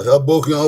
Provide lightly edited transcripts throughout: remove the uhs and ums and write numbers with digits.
Asabokin o.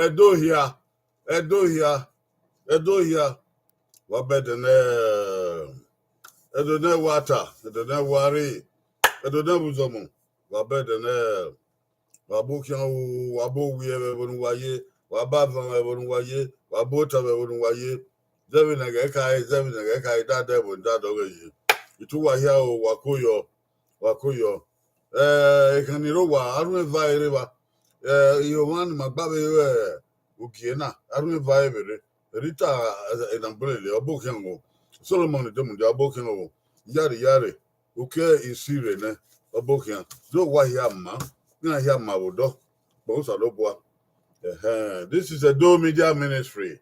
Edo here. What better than Edo ne water. Edo ne worry. Edo ne buzomo. What better than Wabukian Wabu we ever waye. Wabavan ever waye. Wabota ever waye. Zevinagai, that devil, that over. Itu wa here wakoyo. Kanirowa, Arun Vaireva. You want Magbabe Ukiena, Arun Vaivere, Rita in Umbrella, or Bokango, Solomon, the Bokano, Yari, Uke is Sirene, or Bokan. Do why Yamma, Yamma would do. Both are Loboa. This is a Do Media Ministry,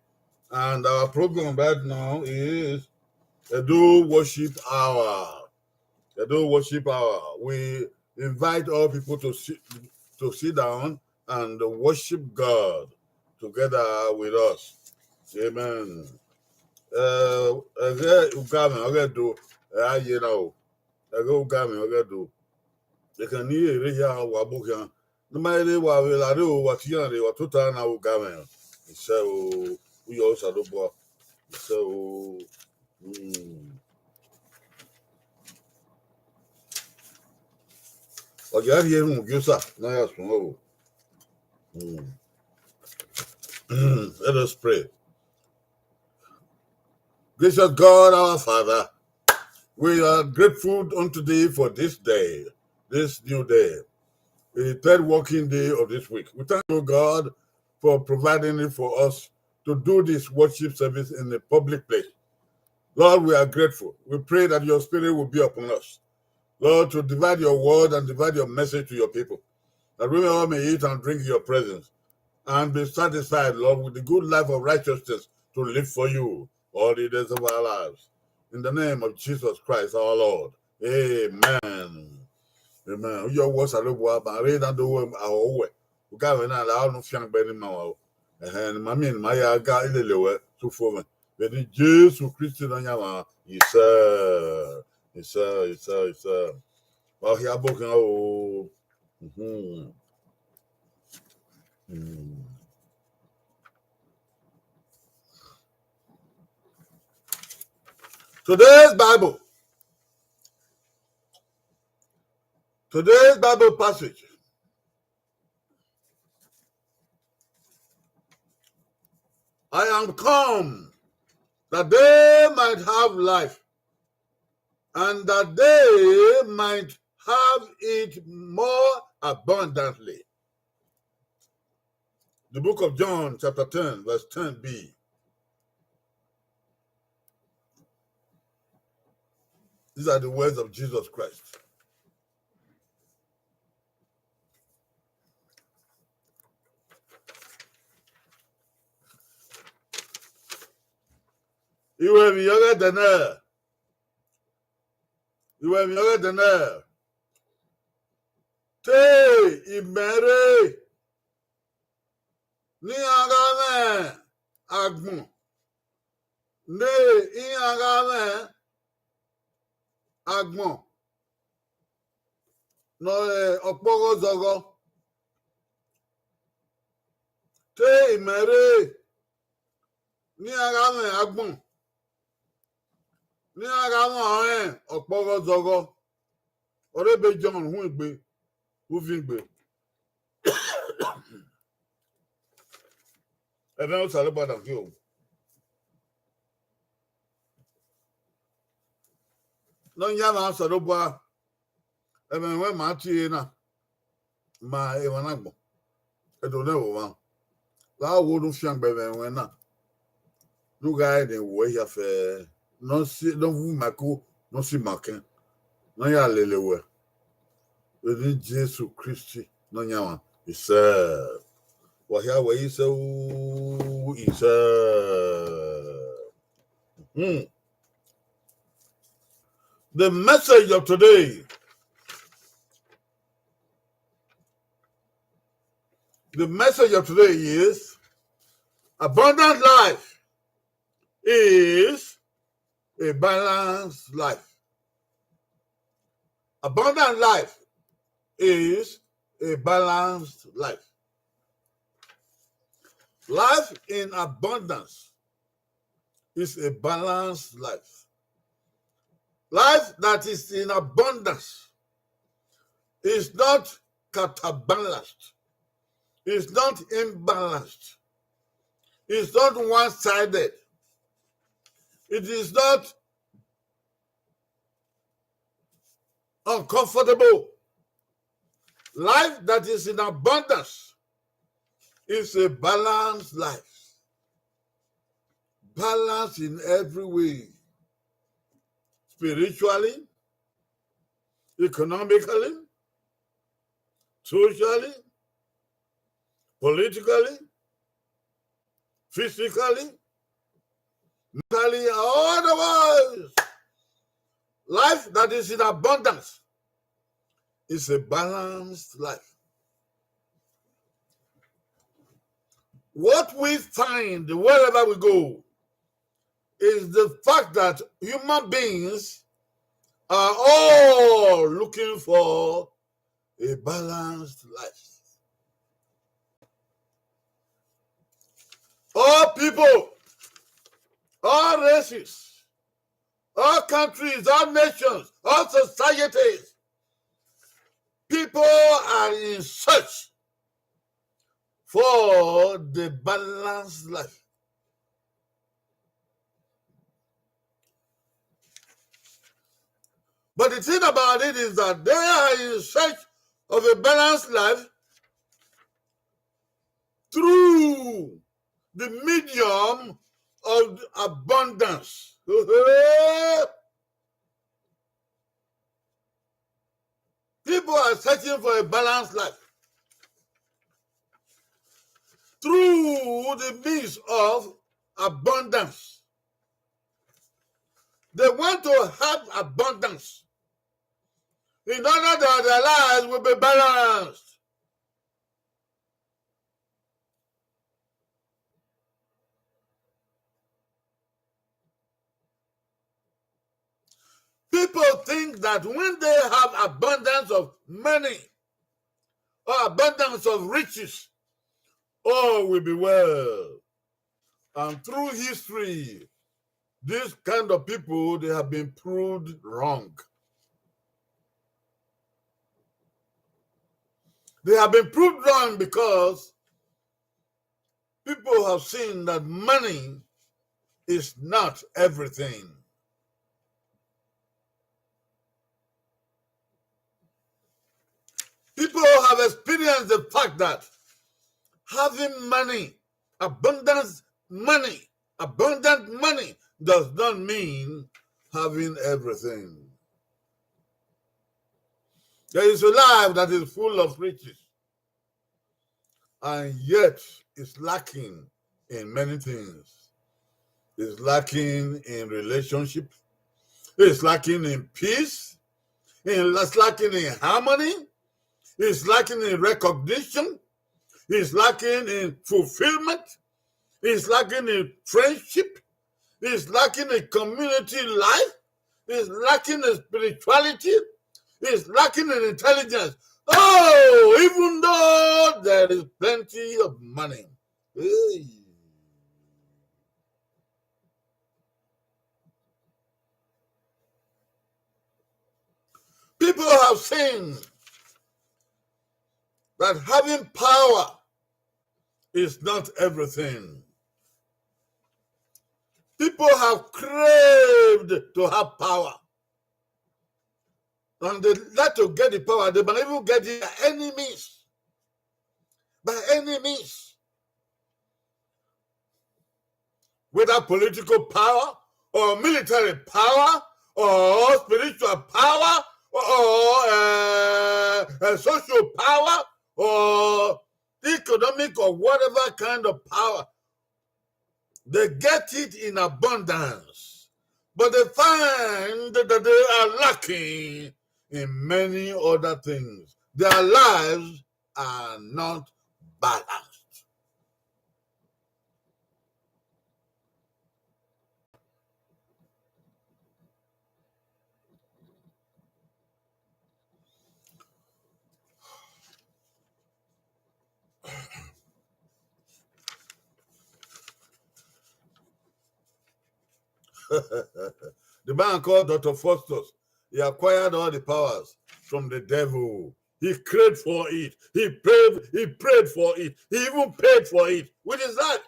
and our program right now is a Do Worship Hour. We invite all people to sit down and worship God together with us. Amen. They can hear Wabuka. No matter what we are doing, what you are, what to turn our government. So we also do. So. Let us pray. Gracious God, our Father, we are grateful unto thee for this day, this new day, the third working day of this week. We thank you, God, for providing it for us to do this worship service in a public place. Lord, we are grateful. We pray that your spirit will be upon us. Lord, to divide your word and divide your message to your people, that we all may eat and drink your presence and be satisfied, Lord, with the good life of righteousness to live for you all the days of our lives. In the name of Jesus Christ, our Lord. Amen. Amen. Your words are but read and do our way. We got an hour no fiang benny mao. And mammy and my guy in the lower to form. But in Jesus Christ, yes, sir. Well, he are broken. Oh. Today's Bible passage. I am come that they might have life, and that they might have it more abundantly. The book of John, chapter 10, verse 10b. These are the words of Jesus Christ. You will be younger than her. Te imere ni agame agbon. Ne agame agbon. No okporo zogo. Te imere ni agame agbon. Ní ara wọn ọ̀rẹ́ ọ̀pọ̀rọ̀ zọrọ ọ̀rẹ́bẹ̀ John hún ìgbé húfin ìgbé ẹ̀fẹ́ ó sàrẹ́ padà kí o. No yama saroba. When Martina, my Evanabo. I don't know one. La wouldn't young baby when not. No guy the way of no see no mako, no see marking. No ya lelewe. Within Jesus Christ, no yaman. He said, what here way so he said. The message of today. The message of today is abundant life is a balanced life. Abundant life is a balanced life. Life in abundance is a balanced life. Life that is in abundance is not counterbalanced. It's not imbalanced. It's not one-sided. It is not uncomfortable. Life that is in abundance is a balanced life. Balance in every way. Spiritually, economically, socially, politically, physically, mentally, otherwise. Life that is in abundance is a balanced life. What we find wherever we go is the fact that human beings are all looking for a balanced life. All people, all races, all countries, all nations, all societies, people are in search for the balanced life. But the thing about it is that they are in search of a balanced life through the medium of abundance. People are searching for a balanced life through the means of abundance. They want to have abundance in order that their lives will be balanced. People think that when they have abundance of money or abundance of riches, all will be well. And through history, these kind of people, they have been proved wrong. They have been proved wrong because people have seen that money is not everything. People have experienced the fact that having money, abundant money does not mean having everything. There is a life that is full of riches, and yet it's lacking in many things. It's lacking in relationships. It's lacking in peace. It's lacking in harmony. It's lacking in recognition. It's lacking in fulfillment. It's lacking in friendship. It's lacking in community life. It's lacking in spirituality. It's lacking in intelligence. Oh, even though there is plenty of money. Hey. People have seen that having power is not everything. People have craved to have power. And they like to get the power. They might even get their enemies. By enemies. Whether political power or military power or spiritual power or social power or economic or whatever kind of power. They get it in abundance, but they find that they are lacking in many other things. Their lives are not balanced. The man called Dr. Faustus, he acquired all the powers from the devil. He prayed for it. He prayed for it. He even paid for it. Which is that?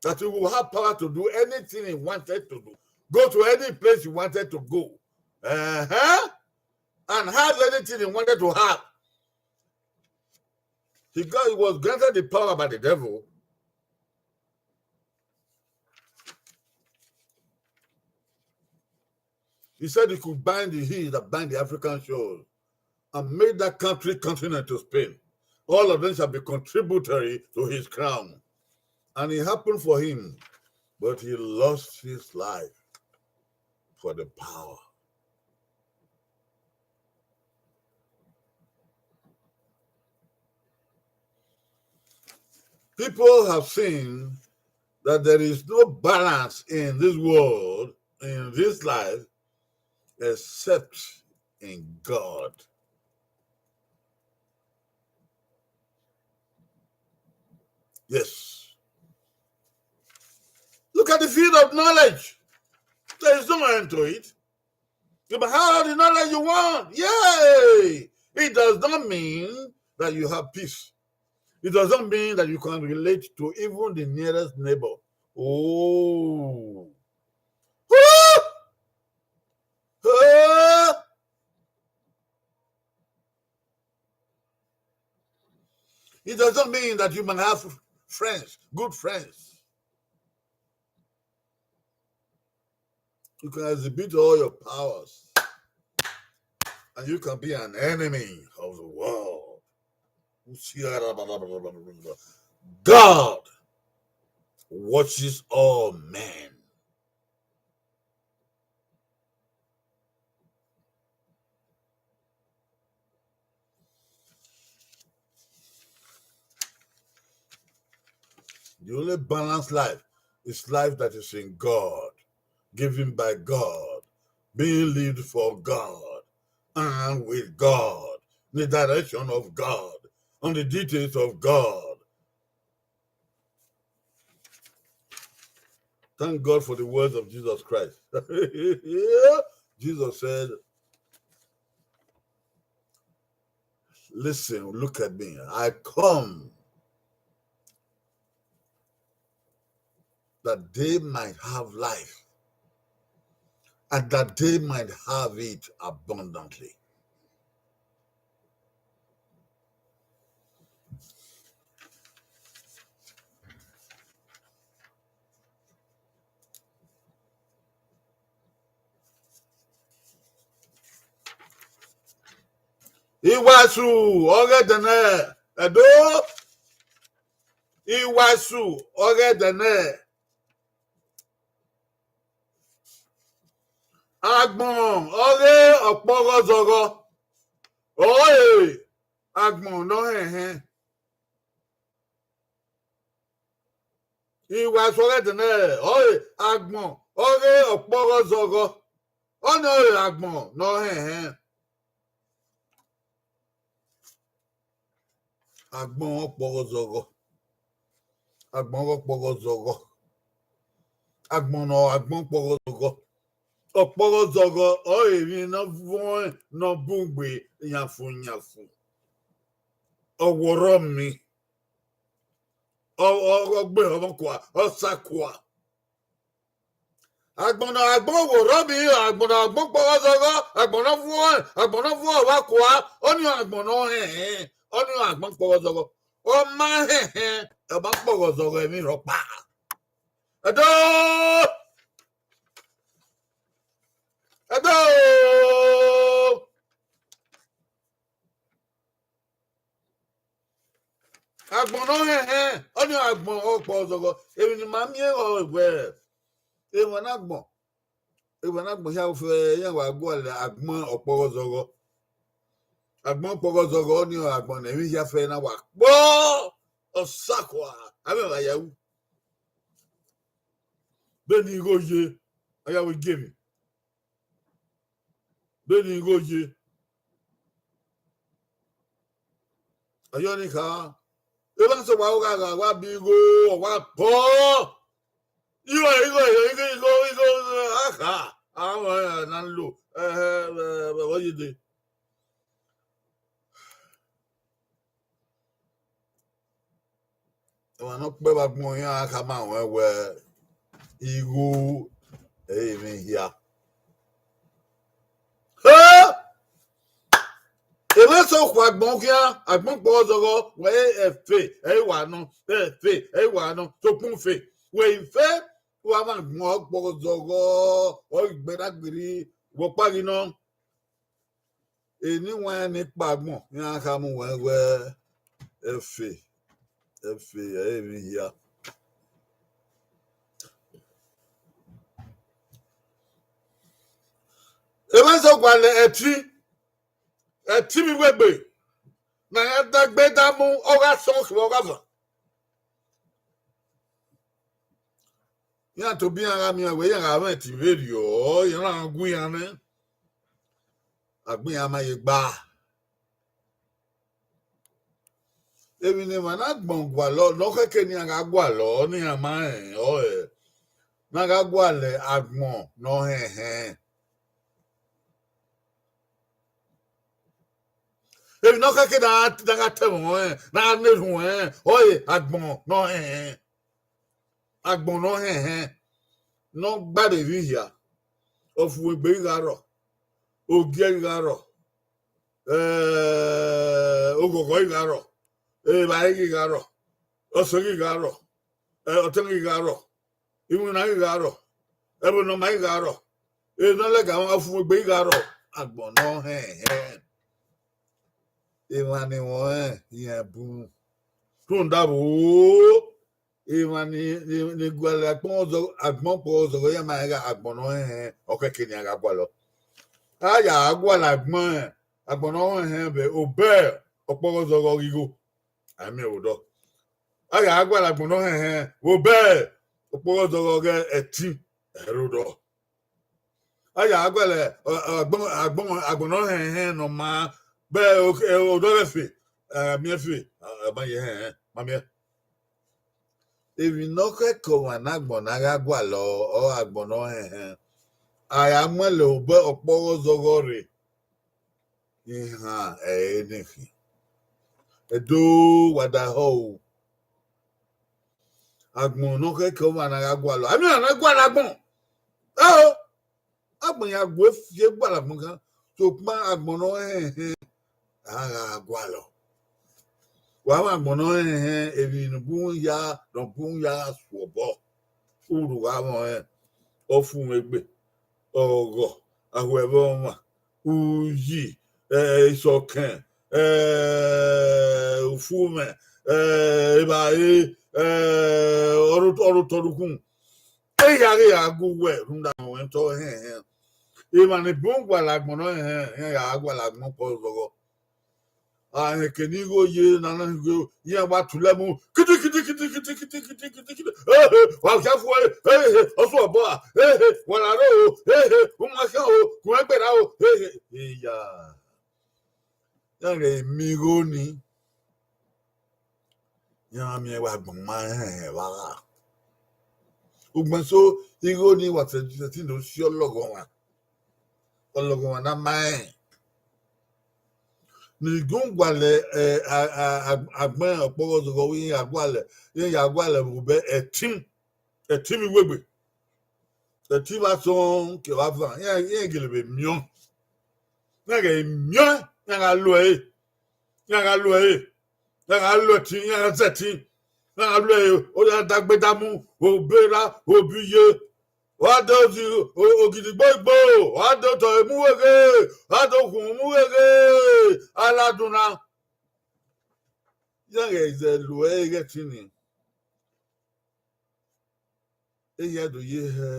That he will have power to do anything he wanted to do. Go to any place he wanted to go. And have anything he wanted to have. He was granted the power by the devil. He said he could bind the hills that bind the African shores and made that continent to Spain. All of them shall be contributory to his crown. And it happened for him, but he lost his life for the power. People have seen that there is no balance in this world, in this life, except in God. Yes. Look at the field of knowledge. There is no end to it. You can have all the knowledge you want. Yay! It does not mean that you have peace. It doesn't mean that you can relate to even the nearest neighbor. Oh. It doesn't mean that you can have friends, good friends. You can exhibit all your powers, and you can be an enemy of the world. God watches all men. The only balanced life is life that is in God, given by God, being lived for God, and with God, in the direction of God, on the details of God. Thank God for the words of Jesus Christ. Jesus said, listen, look at me. I come that they might have life and that they might have it abundantly. Iwasu ọ̀rẹ́dẹ̀nẹ̀ ẹ̀dọ́ Iwasu ọ̀rẹ́dẹ̀nẹ̀ agbọ̀n ọ̀rẹ́ ọ̀pọ̀rọ̀zọ̀rọ̀ ọ̀rẹ́ agbọ̀n náà hẹ̀hẹ̀ Iwasu ọ̀rẹ́dẹ̀nẹ̀ ọ̀rẹ́ agbọ̀n ọ̀rẹ́ ọ̀pọ̀rọ̀zọ̀rọ̀ ọ̀nà ọ̀rẹ́ agbọ̀n náà hẹ̀hẹ̀ agbọ̀n ọ̀pọ̀rọ̀zọ̀rọ̀ agbọ̀n ọ̀pọ̀rọ̀zọ̀rọ̀ agbọ̀n ọ̀pọ̀rọ̀zọ̀rọ̀ ọ̀pọ̀rọ̀zọ̀rọ̀ ọ̀rẹ́ náà fún náà bùgbé yàfùnyàfù ọ̀wọ̀rọ̀ mi ọgbẹ́ ọmọkùnrin ọ̀sàkùà Agbona agbon wo robi agbona agbon pogozogo agbona fun wa kwa oni agbona oni agbon pogozogo o ma e ba pogozogo emi ro pa edo agbona oni agbon pogozogo emi ni ma mi o egbe e won agbon ya fe yan wa gbo agbon opogozogo agbon pogozogo ni agbon na mi ya fe na wa po osakwa ame wa yawu beni goje ayawo gemi beni goje ayonika e ba so wa wa bi go wa po igo aka awon na nlo what you do wa no pe ba gbon yan aka ma won we igo mi hia ebe so kwa gbon kia agbon po zogo we fe wa no fe wa no to pun fe we fe wa ma gbon po zogo o gberagbiri wo pari no eni won ni pagbon yan aka mu we fe mi hia ebe so kwa le eti mi wegbe na ya dagbe damu oga so oga va ya to bi ara mi we ya ra ti radio ya na gun ya ne agbin ama ye gba ebi ni ma na gbon gwa lo no keke ni aga gwa lo ni ama na aga gwa le agbon no ebi no keke na ga te mo na ne ru agbon no agbon no no gba de vi ya ofu egbe garo ogie garo ogogo garo ba garo osogi garo otengi garo imu na garo ebo no mai garo no le ga ofu egbe garo agbon no Imani won yen bu tun dabo imani ni gwale agbon po zo ya ma ga agbon no okeke ni aga gwa lo aya agwa la agbon no be obe oporo zo go gigo ami odo aya agwa la agbon no obe oporo zo go ge eti erodo aya agwa le agbon no no ma be o do fe mi fe ba ye ma mi evi no ke ko wa na gbon na ga gwa lo o agbon no aya mo le o be oporo zogore ha ni fi edo wada ho agbon no ke ko wa na ga gwa lo ami na gwa la gbon agbon ya gbo fi gwa la gbon kan so pa agbon no aga gwalo wa ma gbono ebi nu bun ya suobo uru wa mo ofun egbe ogo ahwebo ma uyi isokan ufume ba oru torukun eyare aguwe runda won to imani bun gwa la gbono ya agwa la gbon po zogo kenigo ye nana go ye ba tulemu kiti wa chafu oso obo wala ro uma ka o ku egbera o ya re mi go ni ya mi wa gbon ma wa ugban so igo ni wa ti no si ologon wa na mai ni gungwale agbon oporo zo wi agwale ye agwale bu be etim wegbe The Tivason qui va faire, il y a qui le mion. Il y a mion, il y a loué, il y a loué, il y a loti, il y a zeti, il y a loué, il y a dagbedamu, au bera, au buye. Wadozi ogidigbo, wado to emuwege, wado kumuwege, aladuna. Yange ze loué getini. Eya do ye he.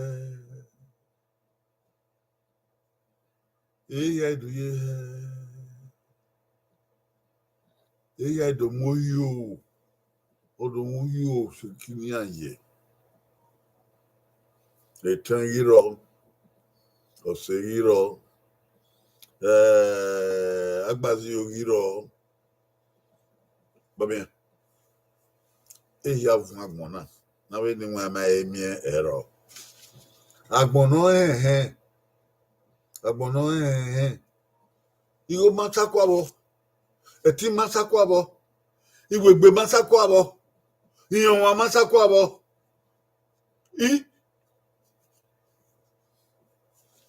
Eya do ye he. Eya do moyo. Odo moyo sekini anye. Etan yiro. Ose yiro. Agbazi yiro. Ba bien. Eya vun agbona. Na we ni wa ma emie ero. Agbono he. Agbono he. Igo masakwabo. Eti masakwabo. Iwegbe masakwabo. Iyan wa masakwabo.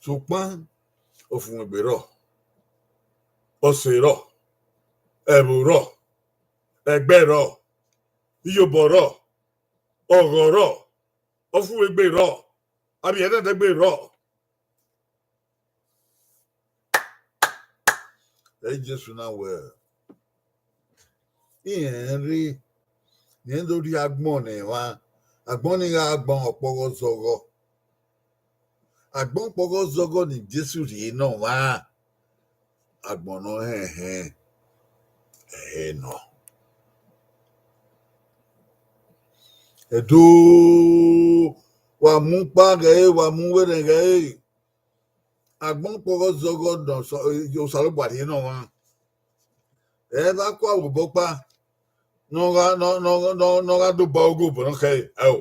Ṣùgbọ́n òfin ìgbérọ̀, ọ̀sẹ̀rọ̀, ẹ̀rùrọ̀, ẹgbẹ́rọ̀, iyọ̀bọ̀rọ̀, ọ̀rọ̀rọ̀, òfin ìgbérọ̀, àbí ẹ̀dẹ́gbẹ̀rọ̀. Ẹ Jésù náà wẹ̀. Ìyẹn rí yẹn lórí agbọ́n ni wa, agbọ́n ni agbọ́n ọ̀pọ̀rọ̀ zọ̀rọ̀. Agbọ́n pọ̀rọ̀ zọ̀rọ̀ ni Jésù rí náà wá. Agbọ́n náà ẹ̀hẹ́ náà. Edo wa mú pàgẹ́ wa mú wẹ́rẹ́gẹ́. Agbọ́n pọ̀rọ̀ zọ̀rọ̀ náà yóò sọ̀rọ̀ bàdí náà wá. Ẹ bá kó àwòbọ́ pa. N'ọga do ba ogo bụ n'ọka ahụ.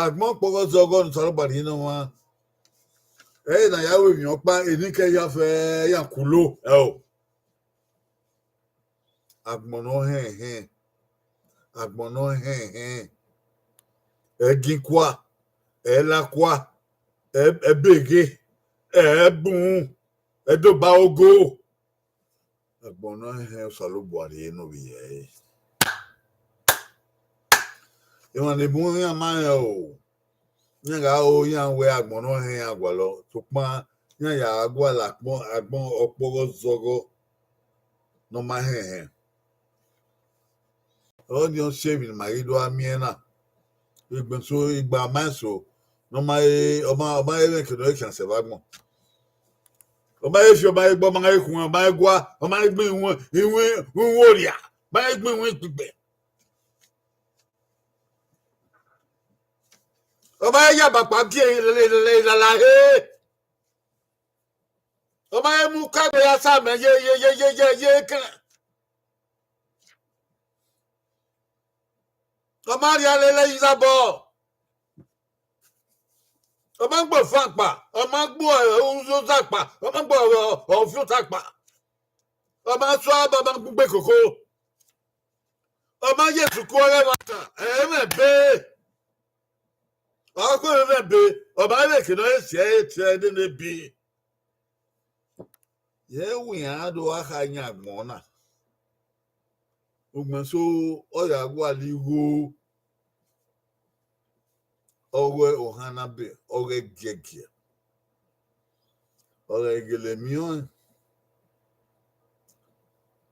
Agbọn kpọrọ zọgọ nsọrọ gbara ina nwa. Na ya webi ọkpa enike ya fe ya kulo ahụ. Agbọn n'ọhịa. Agbọn n'ọhịa. Egikwa, elakwa, ebege, ebun, edoba ogo. Agbọn n'ọhịa sọrọ gbara ina bi ya. Ìwọ̀n ni bùn yàn máa yàn o. Yàn gà o yàn wẹ agbọ̀n náà hẹ́n àgbà lọ. Tùpọ̀n yàn yà àgbà làpọ̀n agbọ̀n ọ̀pọ̀rọ̀ zọ̀rọ̀ náà máa hẹ́n. Ọ̀ ní ọ̀n ṣẹ́bi ní màrí ló amíẹ́ náà. Ìgbẹ̀nsó ìgbà máa sọ. Ọmọ ayé lẹ́kẹ̀ẹ́ náà kàn sẹ̀ fagbọ̀n. Ọmọ ayé fi ọmọ ayé gbọ́ ọmọ ayé kùn ọmọ ayé gbọ́ ọmọ ayé gbé ìwọ̀n òrìà. Ọmọ ayé gbé ìwọ̀n ìpìgbẹ̀. Ọba ya bàbá bí ìlàlà he. Ọba ya mú kágbé ya sáàmì yé kìnnà. Ọba rí alẹ́lẹ́ yìí sábọ̀. Ọba ń gbọ́ fún àpà. Ọba ń gbọ́ oúnjẹ sàpà. Ọba ń gbọ́ ọ̀fún sàpà. Ọba ń sọ ọba ń gbé kòkó. Ọba yẹ sùkú ọrẹ́ wa tàn. Ẹ̀ẹ́mẹ̀ bẹ́ẹ̀. Ọkùnrin náà bẹ ọba ẹlẹ́kì náà ẹ̀sì ẹ̀ nínú bí. Yẹ́ wùyàn á do aka yín àgbọ̀n náà. Ògbọ̀n so ọ̀yà wà líwo ọ̀rẹ́ ọ̀hánà bẹ̀ ọ̀rẹ́ gẹ̀gẹ̀. Ọ̀rẹ́ gẹ̀lẹ̀ mìíràn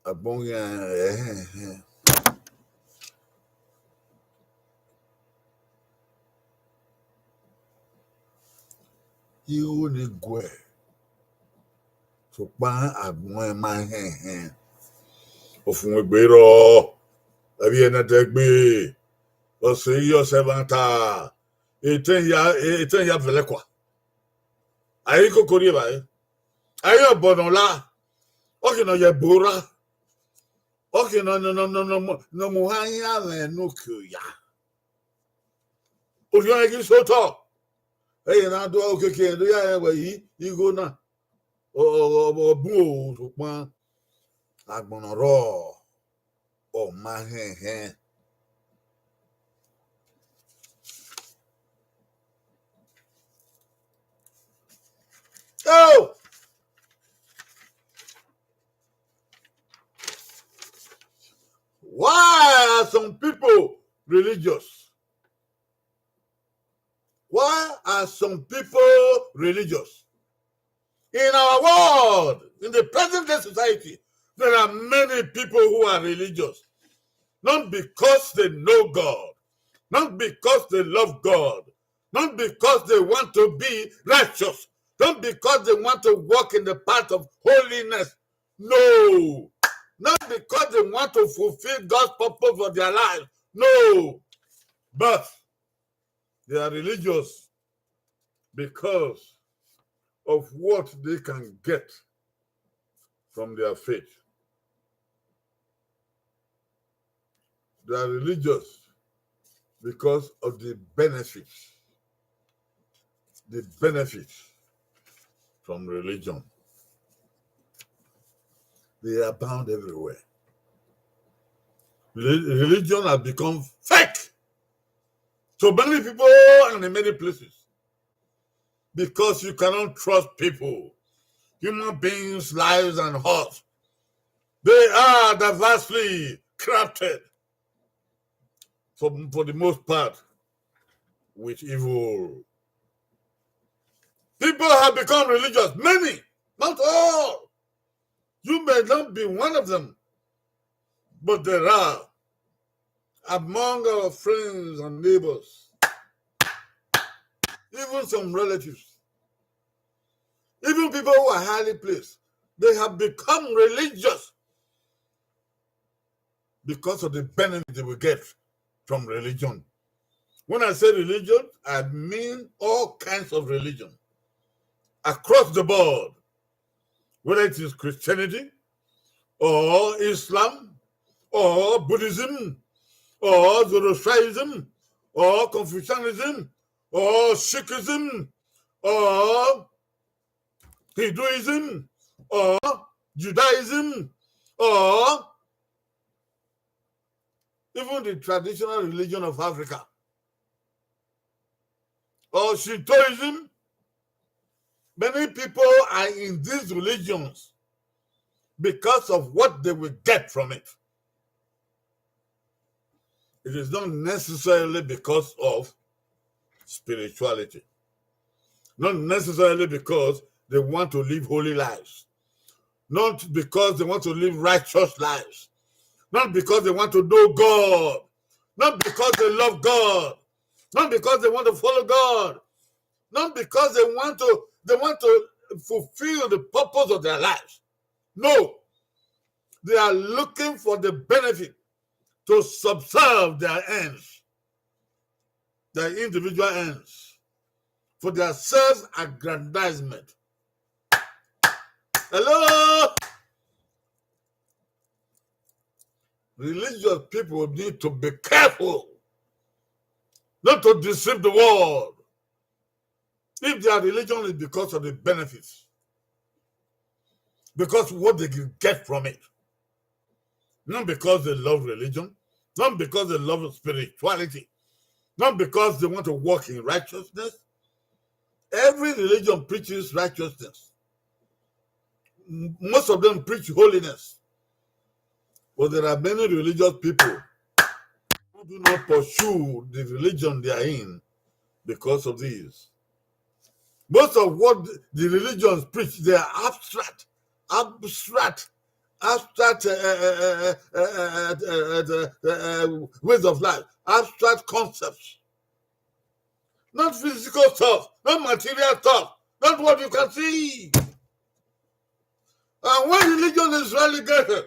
àgbọ̀n yẹn ẹ̀hẹ̀n. Irú ni gùẹ̀. Ṣùgbọ́n àgbọ̀n ẹ̀ máa hẹ̀n. Òfin ìgbérọ̀ ẹbí ẹni tẹ́gbé ọ̀sẹ̀ yí ọ̀sẹ̀ bá ń ta ètò ìyá fẹ̀lẹ́ kwa. Ayé kókó rí báyìí. Ayé ọ̀bọ̀nà la. Ọ̀kìnà yẹ bóra. Ọ̀kìnà nọmọ ayé àmì ẹnu kìíyà. Òṣìṣẹ́ yẹn kì í sótọ̀. Ẹ̀yìn náà tó kékeré ló yà ẹ̀wẹ̀ yìí igbó náà. Ọ̀bùn òṣùpọ̀n àgbọ̀nà rọ̀ ọ̀ma hẹ̀hẹ̀n. religious? Why are some people religious? In our world, in the present day society, there are many people who are religious, not because they know God, not because they love God, not because they want to be righteous, not because they want to walk in the path of holiness. No. Not because they want to fulfill God's purpose for their lives. No. But they are religious because of what they can get from their faith. They are religious because of the benefits from religion. They abound everywhere. Religion has become fake to many people and in many places because you cannot trust people. Human beings' lives and hearts, they are diversely crafted for the most part with evil. People have become religious, many, not all. You may not be one of them, but there are among our friends and neighbors, even some relatives, even people who are highly placed, they have become religious because of the benefit they will get from religion. When I say religion, I mean all kinds of religion across the board, whether it is Christianity or Islam or Buddhism or Zoroastrianism or Confucianism or Sikhism or Hinduism or Judaism or even the traditional religion of Africa or Shintoism. Many people are in these religions because of what they will get from it. It is not necessarily because of spirituality, not necessarily because they want to live holy lives, not because they want to live righteous lives, not because they want to know God, not because they love God, not because they want to follow God, not because they want to fulfill the purpose of their lives. No, they are looking for the benefit to subserve their ends, their individual ends, for their self-aggrandizement. Hello? Religious people need to be careful not to deceive the world. If their religion is because of the benefits, because of what they can get from it, not because they love religion, not because they love spirituality, not because they want to walk in righteousness. Every religion preaches righteousness. Most of them preach holiness. But there are many religious people who do not pursue the religion they are in because of these. Most of what the religions preach, they are abstract ways of life, abstract concepts, not physical stuff, not material stuff, not what you can see. And when religion is relegated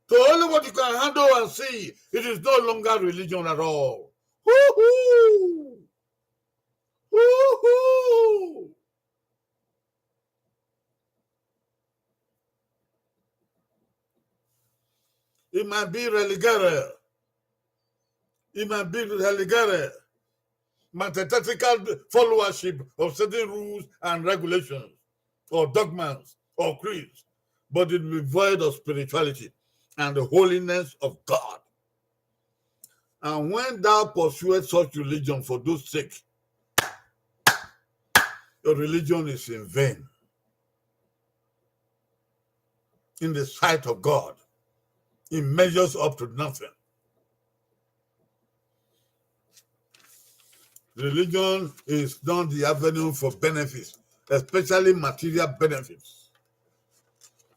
to only what you can handle and see, it is no longer religion at all. Woo-hoo! Woo-hoo! It might be relegated. It might be relegated. Mathematical followership of certain rules and regulations, or dogmas, or creeds, but it will be void of spirituality and the holiness of God. And when thou pursuest such religion for those sake, your religion is in vain in the sight of God. It measures up to nothing. Religion is not the avenue for benefits, especially material benefits.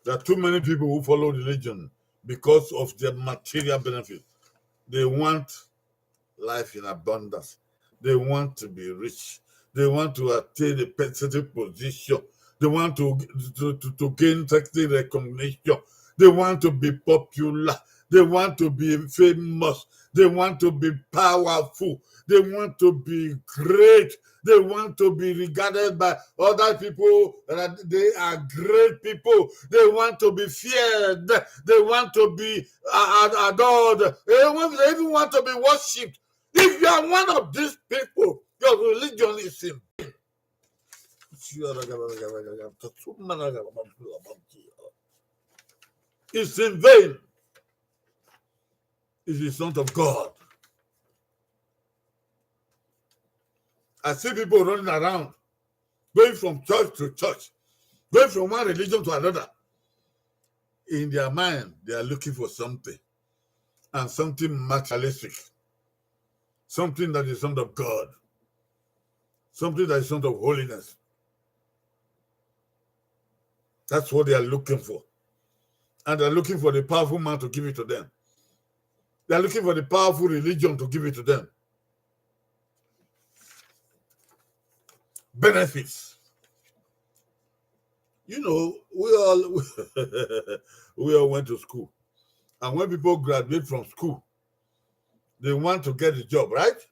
There are too many people who follow religion because of their material benefits. They want life in abundance. They want to be rich. They want to attain a certain position. They want to gain certain recognition. They want to be popular. They want to be famous. They want to be powerful. They want to be great. They want to be regarded by other people that they are great people. They want to be feared. They want to be adored. They even want to be worshipped. If you are one of these people, your religion is in vain. It's in vain. It is not of God. I see people running around, going from church to church, going from one religion to another. In their mind, they are looking for something, and something materialistic, something that is not of God, something that is not of holiness. That's what they are looking for. And they're looking for the powerful man to give it to them. They're looking for the powerful religion to give it to them. Benefits. You know, we all went to school. And when people graduate from school, they want to get a job, right?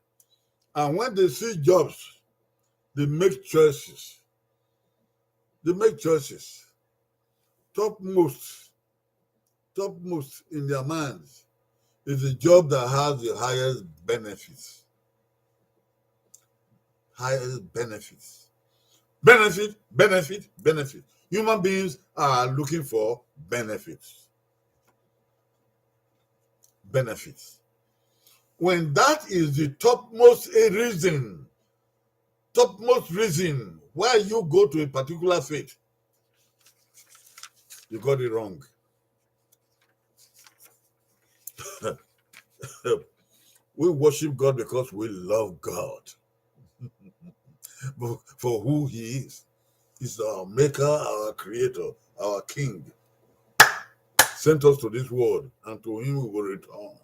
And when they see jobs, they make choices. They make choices. Topmost in their minds is the job that has the highest benefits. Highest benefits. Benefit. Human beings are looking for benefits. Benefits. When that is the topmost reason why you go to a particular faith, you got it wrong. We worship God because we love God for who He is. He's our maker, our creator, our king. Sent us to this world, and to Him we will return.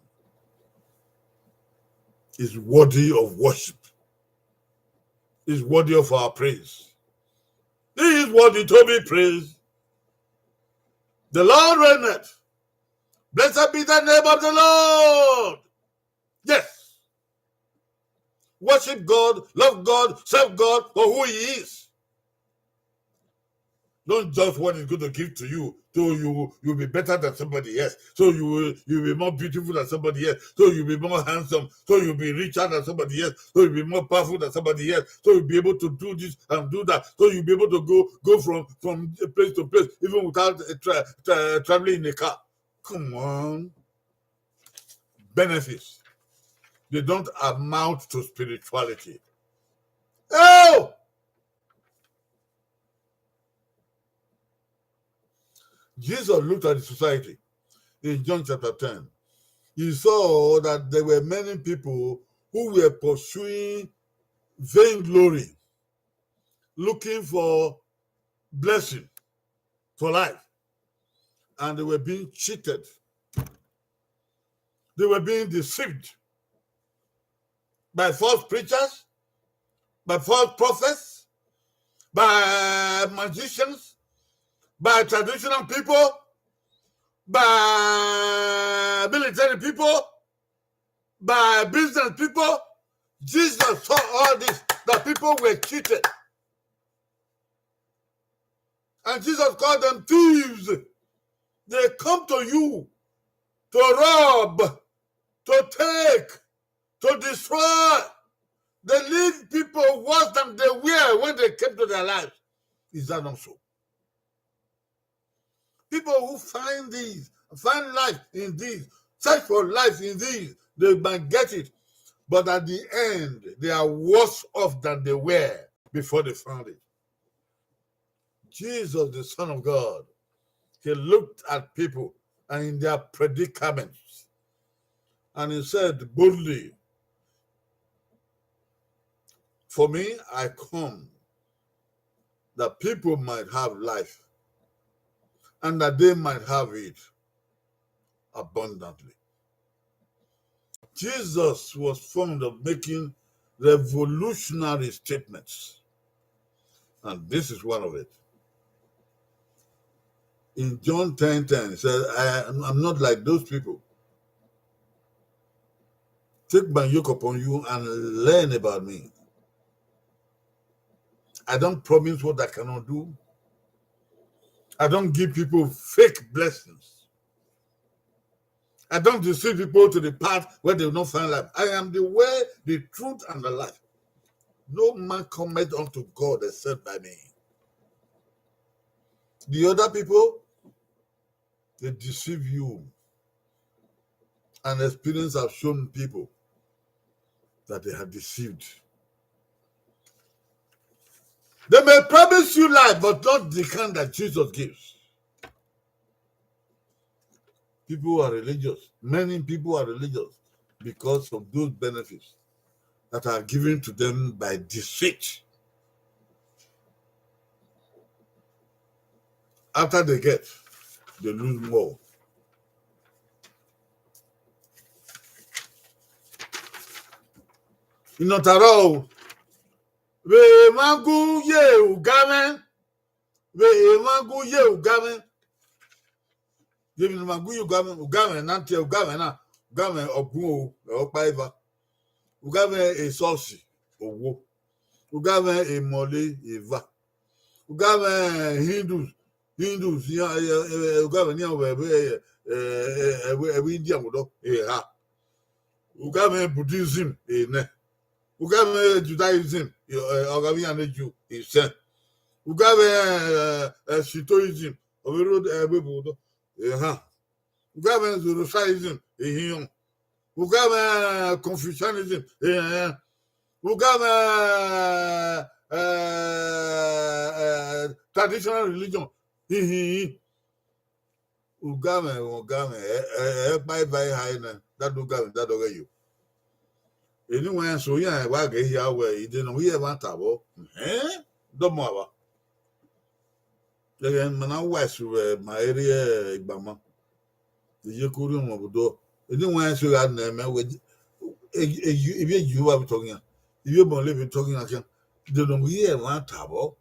He's worthy of worship. He's worthy of our praise. He is worthy to be praised. The Lord reigneth. Blessed be the name of the Lord. Yes. Worship God, love God, serve God for who He is. Not just what He's going to give to you, so you'll be better than somebody else, so you'll be more beautiful than somebody else, so you'll be more handsome, so you'll be richer than somebody else, so you'll be more powerful than somebody else, so you'll be able to do this and do that, so you'll be able to go from place to place even without traveling in a car. Come on. Benefits. They don't amount to spirituality. Oh! Jesus looked at the society in John chapter 10. He saw that there were many people who were pursuing vainglory, looking for blessing for life. And they were being cheated. They were being deceived by false preachers, by false prophets, by magicians, by traditional people, by military people, by business people. Jesus saw all this, that people were cheated. And Jesus called them thieves. They come to you to rob, to take, to destroy. They leave people worse than they were when they came to their lives. Is that not so? People who find life in these, search for life in these, they might get it. But at the end, they are worse off than they were before they found it. Jesus, the Son of God, He looked at people and in their predicaments, and He said boldly, For me, I come that people might have life and that they might have it abundantly. Jesus was fond of making revolutionary statements, and this is one of it. In John 10:10, he said, I'm not like those people. Take my yoke upon you and learn about me. I don't promise what I cannot do. I don't give people fake blessings. I don't deceive people to the path where they will not find life. I am the way, the truth, and the life. No man cometh unto God except by me. The other people, they deceive you. And experience have shown people that they have deceived. They may promise you life, but not the kind that Jesus gives. People are religious. Many people are religious because of those benefits that are given to them by deceit. After they get, they lose more. Inotaro, we mangu ye ugame, we mangu ye ugame. Yebi mangu ye ugame nante ugame na ugame ogun o paiva. Ugame e sosi owo. Ugame e mole eva. Ugame Hindus ya ugame ni owe India wodo ha. Ugame Buddhism ne. Ugame Judaism ogami ane Jew ise. Ugame Shintoism obero wodo ha. Ugame Zoroastrianism ehiyon. Ugame Confucianism Ugame traditional religion Ugame bye high na that Ugame that you. Anyone so yeah wag here where you didn't we ever tabo don't more. Again, man, I was my area Igbama. The Yakurium of do. Anyone so had name with if you are talking, if you believe talking again, they don't hear one tabo.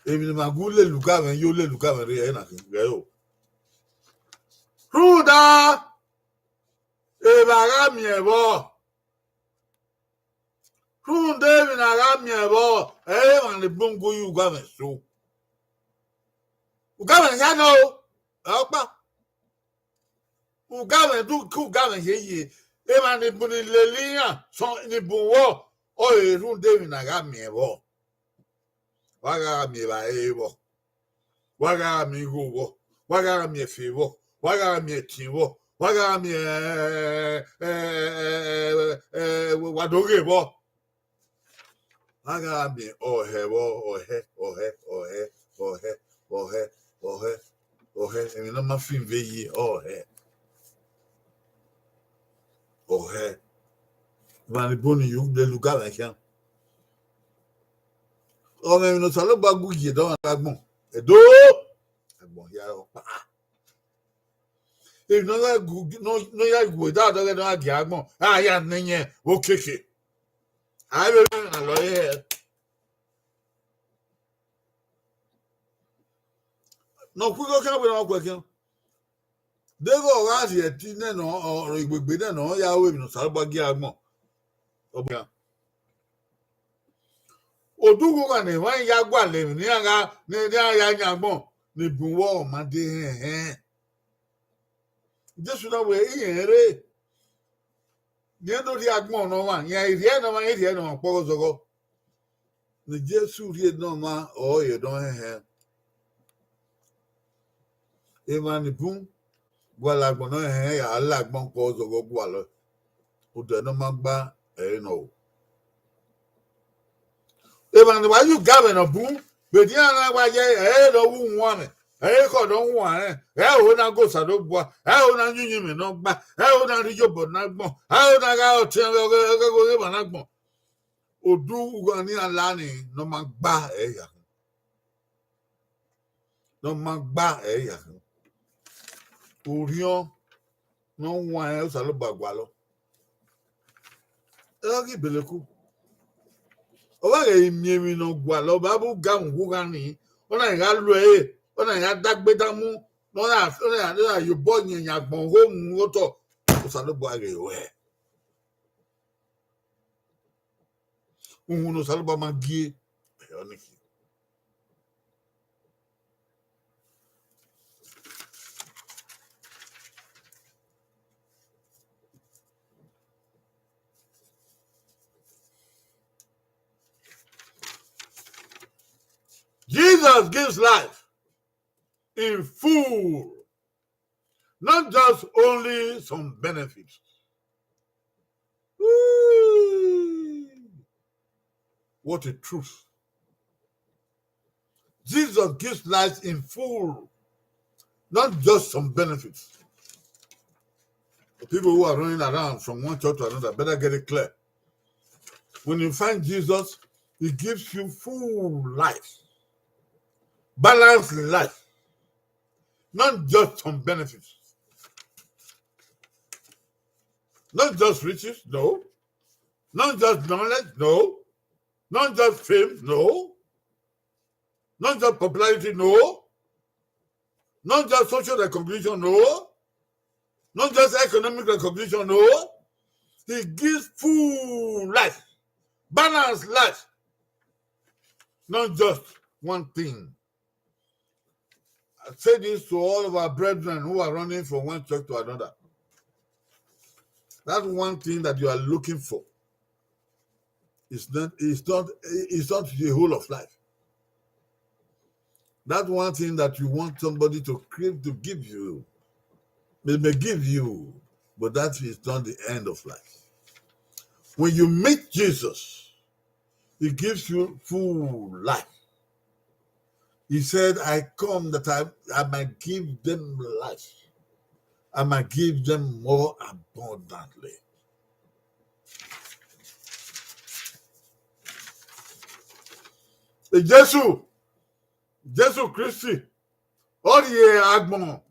Even my good little government, you little government, anything. Go. Ruda! Eva Ramiebo. Who David Ramiebo? And the bungo you government so. Government, I know. Opa. Who government do cool government here? Eva the Bunilina, so in the Bunwo, or a room David Ramiebo. Waga mi ba ewo. Waga mi go. Waga mi fewo. Waga mi tiwo. Waga mi wadoge bo. Waga mi ohe. Emi no ma fin veyi ohe. Mani boni yu de lugar na Oh, mais nous allons pas goûter dans la bon. Et d'eau. Bon, il y a pas. Et non, non, il y a goûté dans la diamant. Ah, il y a rien. Ok. Ah, alors, non, pour aucun peu, non, quelqu'un. Dès qu'on va dire, tu n'es non, il y a oui, nous allons pas diamant. Oh, bien. Odugu ka ne wan ya gwa le ni aga ni ya nyagbon ni bunwo ma de Jesu na we ihere ni ndo ri agbon no wa yan iri no po zogo ni Jesu ri no ma o ye don e ma ni bun gwa la gbon no ya la gbon po zogo gwa lo o de no ma gba no. Even why you gabbing a boom, but you know why you no woman. Eko don't want. I na go sadobwa. I na nyinyi me no gba. I na rijo bo na gbon. I na ga o ti go na gbon. Odu ugani alani no ma gba eya. No ma gba eya. Orion no wan o salobwa gwa lo. Agi beleku. Oba ge miemi no gwa lo babu ga ngu ga ni. Ona ga lo ona ga dagbe damu. Ona you born yen yagbon ho mu to. O salobwa ge we. No salobwa ma gie. Jesus gives life in full, not just only some benefits. Woo! What a truth. Jesus gives life in full, not just some benefits. The people who are running around from one church to another better get it clear. When you find Jesus, he gives you full life, balanced life, not just some benefits. Not just riches, no. Not just knowledge, no. Not just fame, no. Not just popularity, no. Not just social recognition, no. Not just economic recognition, no. He gives full life, balanced life, not just one thing. I say this to all of our brethren who are running from one church to another. That one thing that you are looking for is not the whole of life. That one thing that you want somebody to give you, they may give you, but that is not the end of life. When you meet Jesus, he gives you full life. He said, I come that I might give them life. I might give them more abundantly. Jésù Kristi, orie agbon,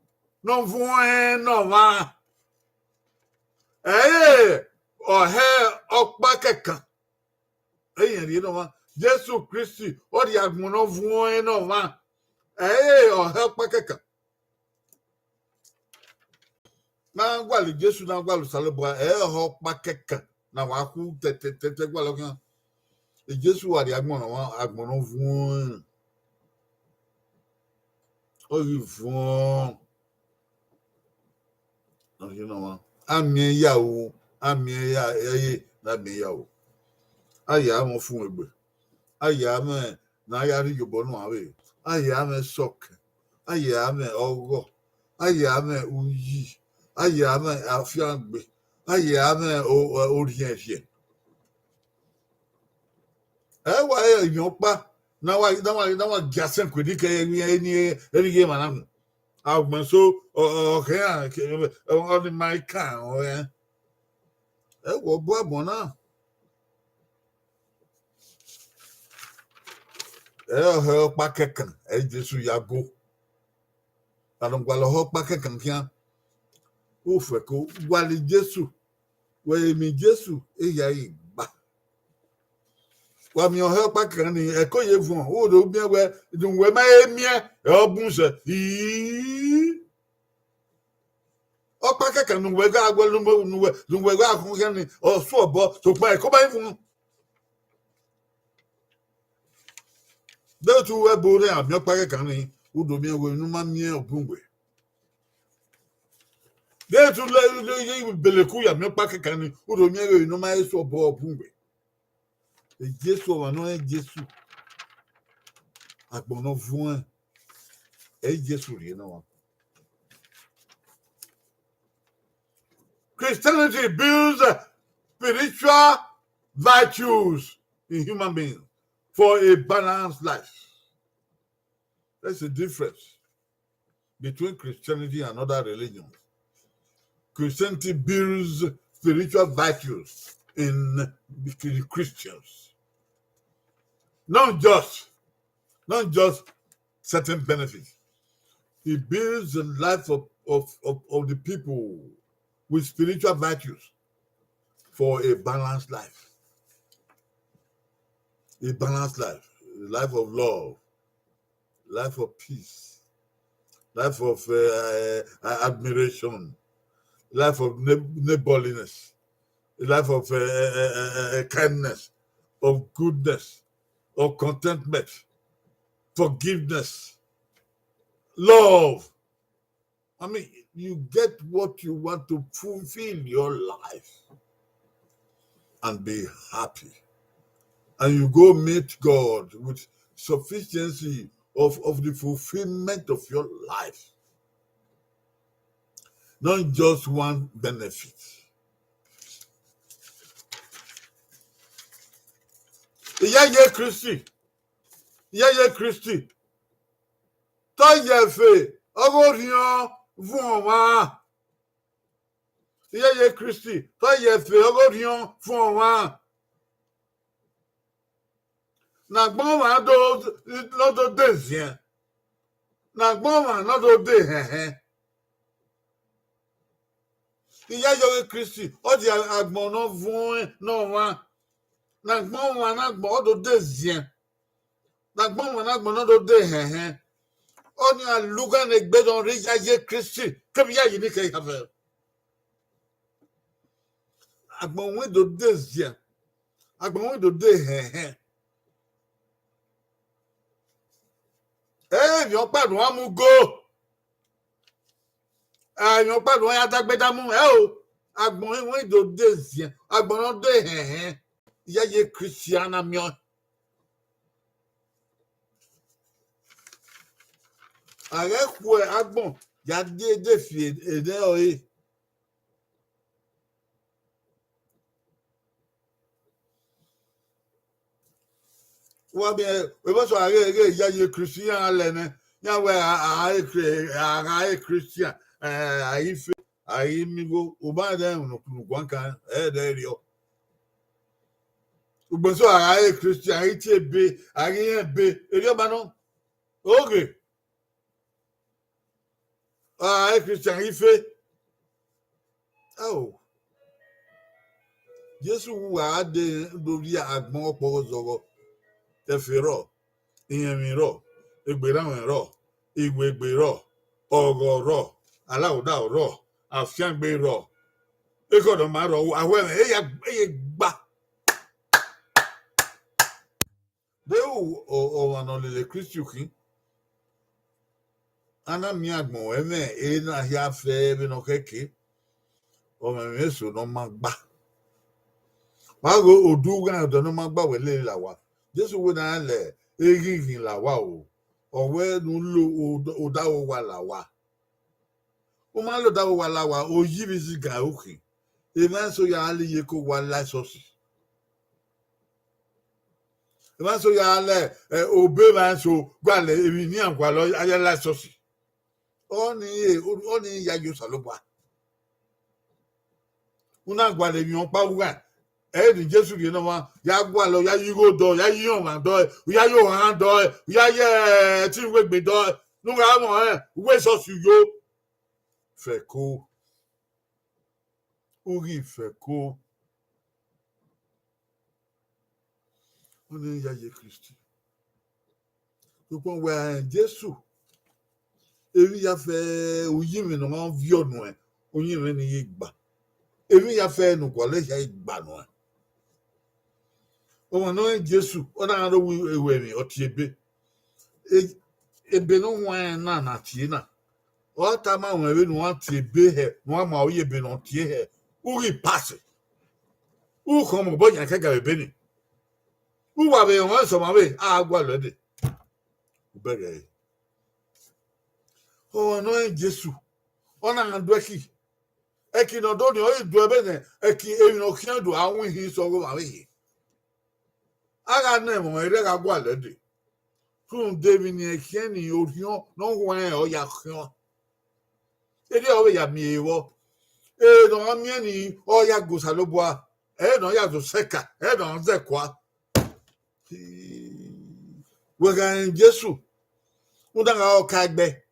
non voin non va. Okpa kekan. Ri no va. Jésù Kristi, orie agbon non voin non va. Okpa kekan. Na gwali Jésù na gwalu salebo okpa kekan. Na wa ku tete gwalo kan. Jésù wa di agbon non voin. Fún àmì ìyàwó àmì ẹyẹ lábẹ ìyàwó ayé àwọn fún ẹgbẹ ayé àmì náyàrí yòbọ náà àwẹ ayé àmì sọkè ayé àmì ọgọ ayé àmì òyì ayé àmì àfíàgbè ayé àmì oríẹ̀ṣẹ̀ ẹ wà èèyàn pa náwà gíásẹ̀ kò ní kẹ́ ẹni yé màá náà. So okay, on the mic can wo bo abona ho pa kekan Jésù yago alon gwa lo ho pa kekan kian o fe ko gwali Jésù we mi Jésù ya igba wa mi ho pa kekan ni e ko ye fun o do bi we dun we ma emie e obun se ọpa kẹkẹ nùwẹgbẹ agbẹ nùwẹgbẹ akọkẹ ni ọsùn ọbọ tòpá ẹkọ báyìí fún un. bẹ́ẹ̀ tún wẹ́ borí àmì ọpa kẹkẹ ni odòmí ẹwọ inú máa ń mí ọ̀bùnwẹ̀. bẹ́ẹ̀ tún lẹ́yìn bẹ̀lẹ̀kú àmì ọpa kẹkẹ ni odòmí ẹwọ inú máa ń sọ ọbọ ọ̀bùnwẹ̀. Jésù ọ̀wà náà ẹ̀ Jésù àgbọ̀nà fún ẹ̀ Jésù rèé náà. Christianity builds spiritual virtues in human beings for a balanced life. That's the difference. between Christianity and other religions. Christianity builds spiritual virtues in the Christians. Not just certain benefits. It builds the life of the people with spiritual virtues for a balanced life. A balanced life. A life of love. Life of peace. Life of admiration. Life of neighborliness. A life of kindness. Of goodness. Of contentment. Forgiveness. Love. I mean, you get what you want to fulfill your life and be happy. And you go meet God with sufficiency of the fulfillment of your life. Not just one benefit. Yeye Christi. Toyefe, ogorion fún wa. Yeye Christi, toyefe, ogorion fún wa. Nagbon wa do dezien. Nagbon wa no do de hehe. Yeye Christi, o di agbon no fún no wa. Nagbon wa do dezien. Nagbon wa no do de hehe. On a lugan ek bedon ri Yeye Christi. Comme y ni kay have. Agbon we do dezien. Agbon we do de hehe. Yon pa do amugo. Yon pa do ya dagbedamu. Agbon we do dezien. Agbon no de hehe. Yeye Christiana mion. Avec quoi agbon, il y a des défis et des ou bien on va il y a des Christians là il y a des Christians migo o ba da no kwankan de rio o gbo so Christian ti ebe be eri oba no okay Christian ife Jésù wà dé lórí àgbọn ọ̀pọ̀ zọrọ ẹfẹrọ ìyẹmìírọ ẹgbẹ̀ráwẹ̀rọ ìwẹgbẹrọ ọ̀rọ̀rọ aláwòdáwòrọ àfíàgbẹrọ ẹkọdọ máa rọ àwẹrẹ ẹyẹ gbà déwù ọ̀wànà lèlè kristu kí anami àgbọn ẹmẹ ẹyẹ náà yà fẹ ẹbí náà kẹkẹ ọmọ ẹmẹsọ náà máa gbà. Mago oduga dono magba wele la wa. Jesu we na le egigin la wa o. Owe nu lo odawo wa la wa. O ma lo dawo wa la wa o yibi si ga oki. E ma so ya ali ye ko wa la sosi. E ma so ya le obe ma so gba le ebi ni angwa lo aye la sosi. Oni ya yo salobwa. Una gba le mi on pa wuga. Ni Jesu ki no wa ya gwa lo ya yigo do ya yiyon ma do ya yo han do ya ye ti we gbe do nu ga mo we so su yo feko ori feko oni ya ye Kristi to pon we Jesu eri ya fe oyin mi no ma vi onu oyin mi ni igba eri ya fe nu ko le ya igba nu ọmọ náà Jésù ọ náà ló ewu ẹ̀mí ọtí ebe no wọn náà nà tiẹ̀ náà ọ ta máa wọn ebe ni wọn ti ebe hẹ wọn máa ọ yẹ ebe náà tiẹ̀ hẹ wúri paasi wúri kàn mọ̀ bọ́ yàn kẹ́kẹ́ ebe ni wúri wà bẹ́ẹ̀ wọ́n sọ ma bẹ́ẹ̀ àgbà lọ́dẹ̀ bẹ́ẹ̀ yẹ ọmọ náà Jésù ọ náà dọ́ ẹkì náà dọ́ ni ọ yẹ dọ́ ebe náà ẹkì èyí náà kí náà dọ́ àwọn ìhìn sọ̀rọ̀ màá yẹ. Aga na mo ere ga gwa lede. Fun David ni ekieni orion no wan o ya kion. Edi owe ya miewo. No amieni o ya gusalobwa. No ya zo seka. No zekwa. Wega en Jesu. Udanga okagbe.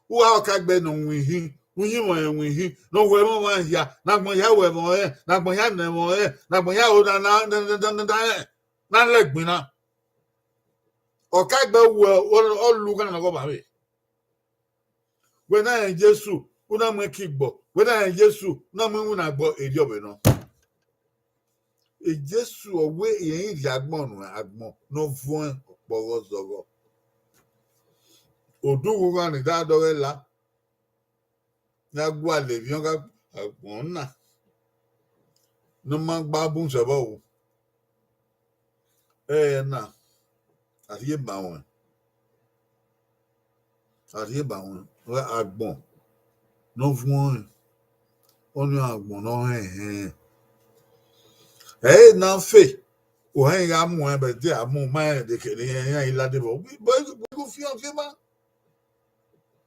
Uwa okagbe no nwihi. Unyi mo enwihi. No we mo wan ya. Na gbon ya we mo e. Na gbon ya ne mo e. Na gbon ya o na legbina. Okagbe we o lu kan na go ba we. When I en Jesu. Una mwe kigbo. When I en Jesu. Una mwe una gbo eri obe no. E Jesu owe yen ri agbon no fun oporo zogo. Odugu ga ni da do la na gwa le bi ga agbon na no ma gba bun se bo na ari ba won agbon no fun onu agbon no na fe o hen ga mu e be de amu ma de ke ni yan ila de bo go fi on fi ma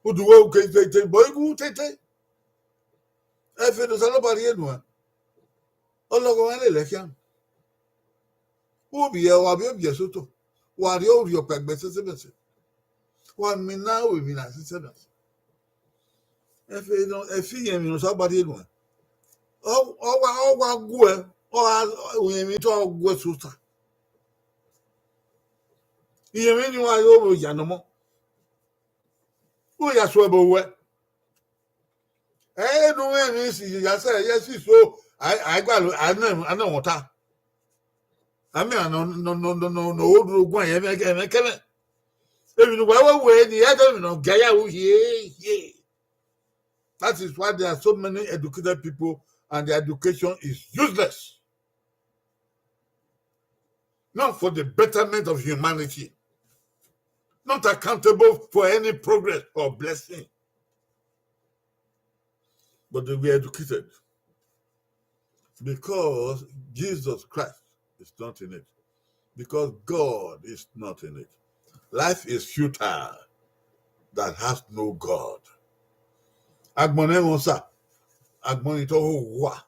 oduwe o ke te boy gu te e fe do salo bari enu ologo wa le kian obi e wa bi obi soto wa ri o ri opegbe sese wa mi na we mi na sese na e fe no e fi yen mi no so bari enu o wa gu e o yen mi to gu suta iye mi ni wa yo ya no mo o ya so e bo we no we ni si ya se yes so I gba lo ana wota ami no odugun aye me kele ebi no we ni ya do no gaya wo ye. That is why there are so many educated people and the education is useless. Not for the betterment of humanity. Not accountable for any progress or blessing. But they were educated because Jesus Christ is not in it. Because God is not in it. Life is futile that has no God. Agbone wonsa. Agbone to wa.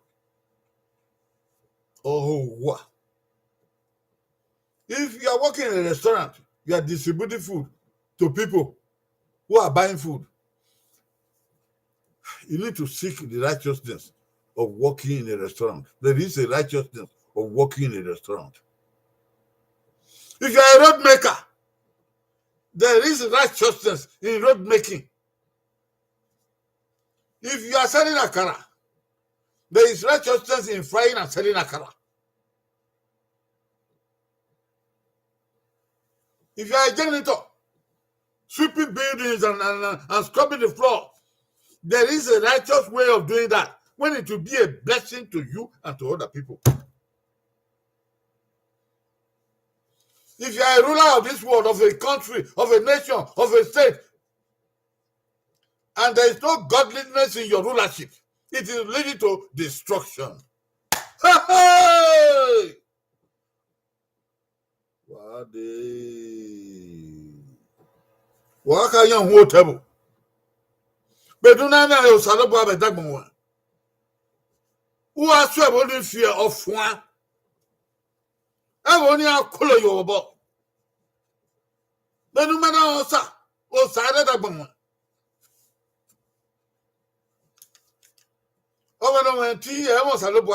Wa. If you are working in a restaurant, you are distributing food to people who are buying food. You need to seek the righteousness of working in a restaurant. There is a righteousness of working in a restaurant. If you are a road maker, there is righteousness in road making. If you are selling akara, there is righteousness in frying and selling akara. If you are a janitor, sweeping buildings and scrubbing the floor, there is a righteous way of doing that when it will be a blessing to you and to other people. If you are a ruler of this world, of a country, of a nation, of a state, and there is no godliness in your rulership, it is leading to destruction. Hey! Waka young whatever. But do not know Salabo by Dagmon. Who are troubled in fear of one? I only a color your about. But no matter how, sir, or Sada Dagmon. Over no man, tea, I was a lobo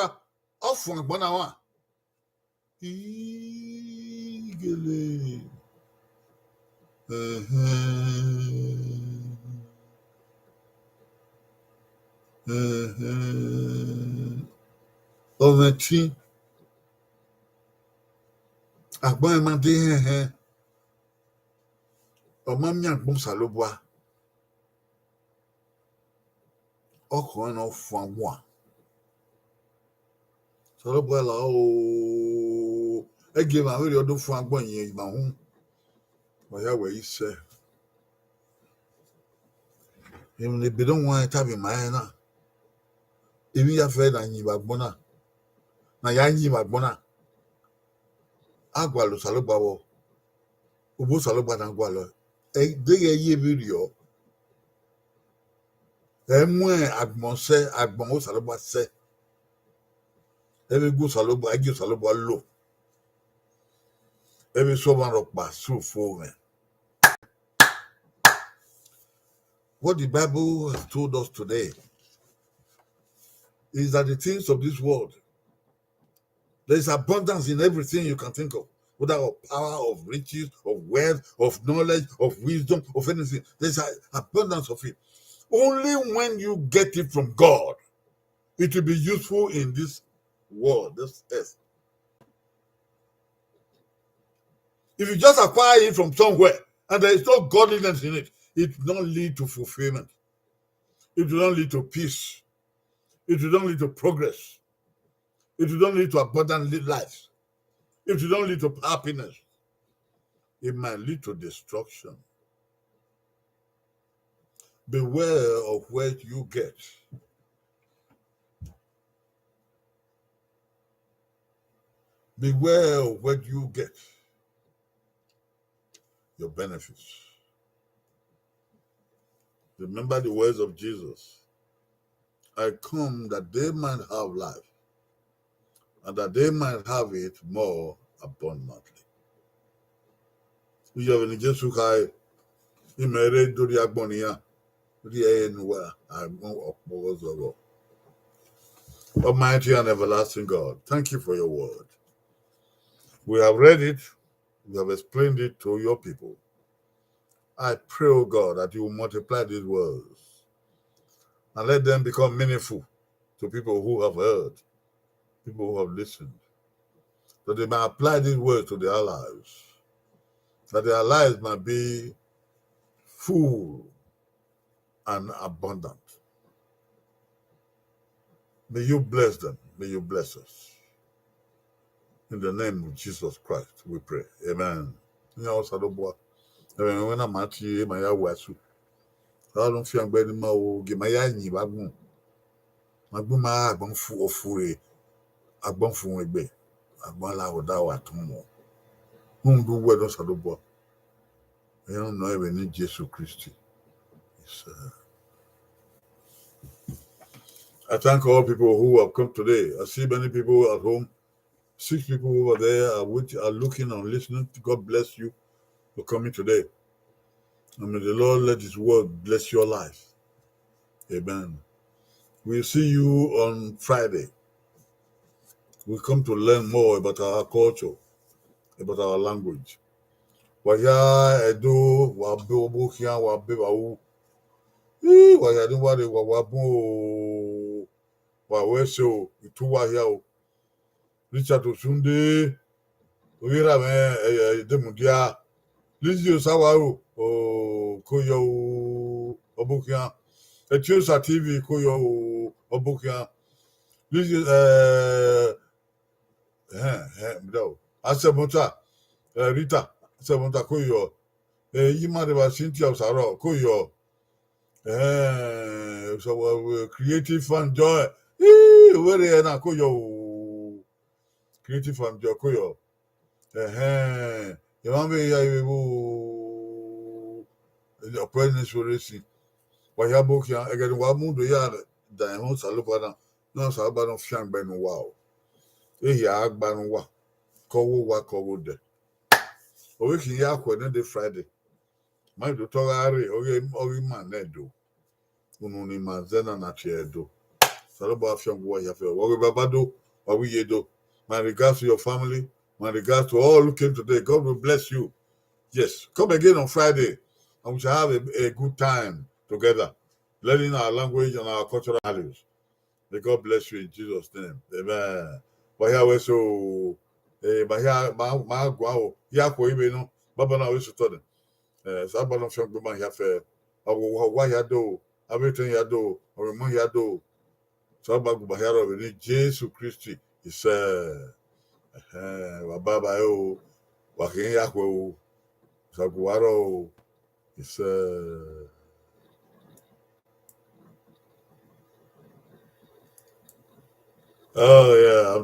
off one bonawa. Eagerly. Over tree. A boy, my dear, or mammy and Bumsaloboa. Ọkùnrin náà fún àwọn à sọlọ́bọ̀ ẹ̀la ooo ẹ̀gẹ́ màá wẹ̀rẹ̀ ọdún fún agbọ̀n yẹn ìgbà hún ọ̀yá wẹ̀ yìí sẹ́ èmi lè bẹ̀rẹ̀ wọn ẹ̀ tàbí màá ẹ̀ náà èmi yà fẹ́ nà yìnbà gbọ́n náà nà yà yìnbà gbọ́n náà àgbà lò sọlọ́bọ̀ wọ̀ òbó sọlọ́bọ̀ náà gbà lọ ẹ̀ dẹ́gẹ̀ yé mi rì ọ́ Moins agbon se agbon o salobo se. Every go salobo agi salobo lo. Every someone rock so for me. What the Bible has told us today is that the things of this world, there is abundance in everything you can think of, whether of power, of riches, of wealth, of knowledge, of wisdom, of anything. There's an abundance of it. Only when you get it from God, it will be useful in this world, this earth. If you just acquire it from somewhere and there is no godliness in it, it will not lead to fulfillment. It will not lead to peace. It will not lead to progress. It will not lead to abundant life. It will not lead to happiness. It might lead to destruction. Beware of what you get. Beware of what you get. Your benefits. Remember the words of Jesus. I come that they might have life, and that they might have it more abundantly. You have in Jesus Christ, he made do the agbonia, the enwa, agbon. Almighty and everlasting God, thank you for your word. We have read it, we have explained it to your people. I pray, O God, that you will multiply these words and let them become meaningful to people who have heard, people who have listened, that they may apply these words to their lives, that their lives might be full and abundant. May you bless them. May you bless us. In the name of Jesus Christ, we pray. Amen. When I'm at you, my wasu. I don't feel I'm my old give my yanny wagon. My boomer, I won't fool or fury. I won't fool a bit. I won't allow that at home. Whom do well on Sadobo? I don't know even need Jesus Christ. I thank all people who have come today. I see many people at home. 6 people over there which are looking and listening. God bless you for coming today. And may the Lord let his word bless your life. Amen. We'll see you on Friday. We come to learn more about our culture, about our language. Waya edo wabe obukia wabe wawu. Waya ni wale wawabu waweso ituwa yao. Richard Osunde oyira me demudia. Lizzy Osawaru koyo obukia. Etiosa TV koyo obukia. Lizzy mdo. Asebonta Rita Asebonta koyo. Yimareba Cynthia Osaro koyo. So creative fun joy. Where na koyo. Creative fun joy koyo. Yambe ya the apprentice racing. Wayabo kia again wamundo ya da ho salubana no salubana fiang ben wow. Ya agban wa kowo de. O wiki ya kwa ne Friday. My do togari oge man nedo. Unu ni manzena na chiedo. Saluba fiang wa ya fe. Wa babado wa yedo. My regards to your family. My regards to all who came today. God will bless you. Yes, come again on Friday, and we shall have a good time together, learning our language and our cultural values. May God bless you in Jesus' name. Amen. But here we so, but here my guau, here ko ibe no, baba na we so to dem. So baba no fion gbema here fe, awo wa ya do, everything ya do, or mo ya do. So baba go here of ni Jesus Christ is baba yo, wa kin ya ko Saguaro is oh yeah.